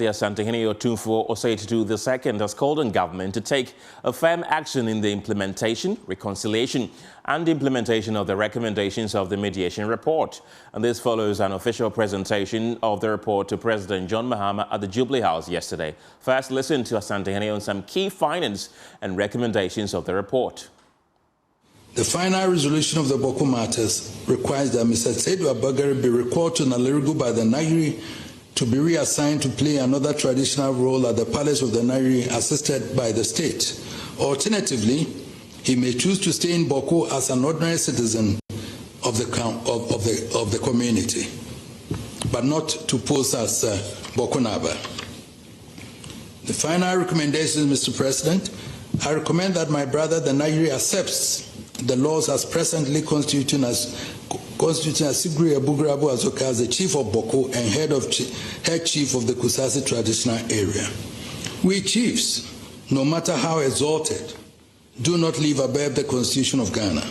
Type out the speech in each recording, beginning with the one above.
the Asantehene Otumfuo Osei-Tutu II has called on government to take a firm action in the implementation, reconciliation and implementation of the recommendations of the mediation report. And this follows an official presentation of the report to President John Mahama at the Jubilee House yesterday. First, listen to Asantehene on some key findings and recommendations of the report. The final resolution of the Bawku matters requires that Mr. Saidu Abagari be recalled to Nalerigu by the Nagiri to be reassigned to play another traditional role at the Palace of the Nagiri assisted by the state. Alternatively, he may choose to stay in Bawku as an ordinary citizen of the community, but not to pose as Bawku Naba. The final recommendation, Mr. President, I recommend that my brother, the Nagiri, accepts the laws as presently constituting Sigri Abugrabu Azoka as the chief of Bawku and head chief of the Kusasi traditional area. We chiefs, no matter how exalted, do not live above the Constitution of Ghana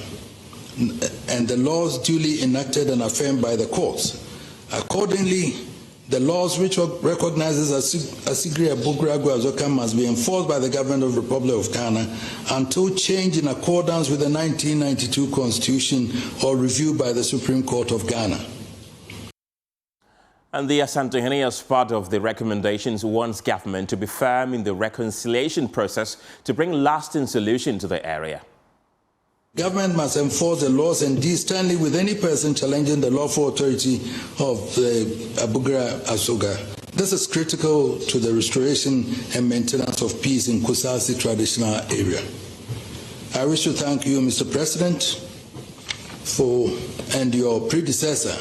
and the laws duly enacted and affirmed by the courts. Accordingly, the laws which recognizes Sigri Abugrabu Azoka must be enforced by the government of the Republic of Ghana until changed in accordance with the 1992 Constitution or reviewed by the Supreme Court of Ghana. And the Asantehene, as part of the recommendations, wants government to be firm in the reconciliation process to bring lasting solution to the area. Government must enforce the laws and deal sternly with any person challenging the lawful authority of the Abugra Azoga. This is critical to the restoration and maintenance of peace in Kusasi traditional area. I wish to thank you, Mr. President, and your predecessor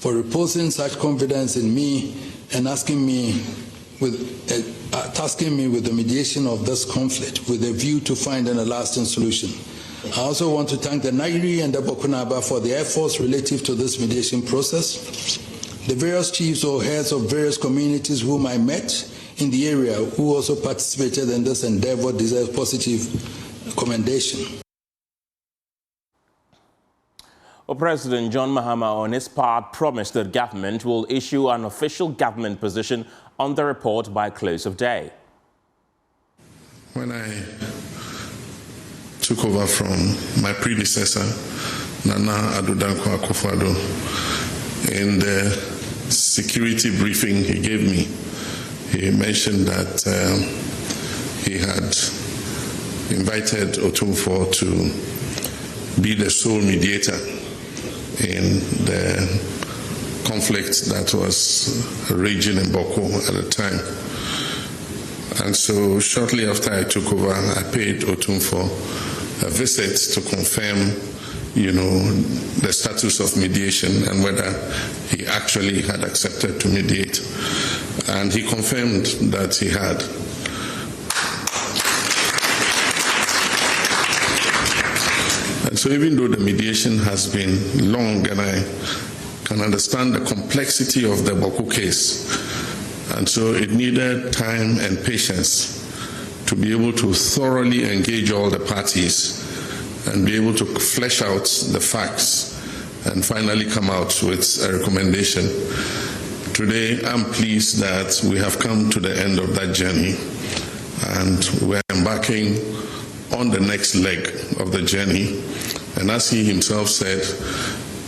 for reposing such confidence in me and tasking me with the mediation of this conflict with a view to finding a lasting solution. I also want to thank the Nagiri and the Bawku Naba for their efforts relative to this mediation process. The various chiefs or heads of various communities whom I met in the area who also participated in this endeavor deserve positive commendation. Well, President John Mahama, on his part, promised that government will issue an official government position on the report by close of day. When I took over from my predecessor, Nana Addo Dankwa Akufo-Addo, in the security briefing he gave me, he mentioned that he had invited Otumfuo to be the sole mediator in the conflict that was raging in Bawku at the time. And so shortly after I took over, I paid Otumfuo a visit to confirm, the status of mediation and whether he actually had accepted to mediate. And he confirmed that he had. And so even though the mediation has been long, and I can understand the complexity of the Bawku case, and so it needed time and patience to be able to thoroughly engage all the parties and be able to flesh out the facts and finally come out with a recommendation. Today, I'm pleased that we have come to the end of that journey and we're embarking on the next leg of the journey. And as he himself said,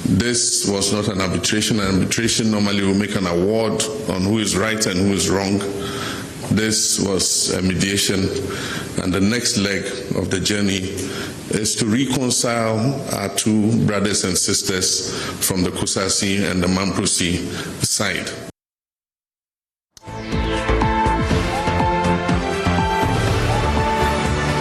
this was not an arbitration. An arbitration normally will make an award on who is right and who is wrong. This was a mediation, and the next leg of the journey is to reconcile our two brothers and sisters from the Kusasi and the Mamprosi side.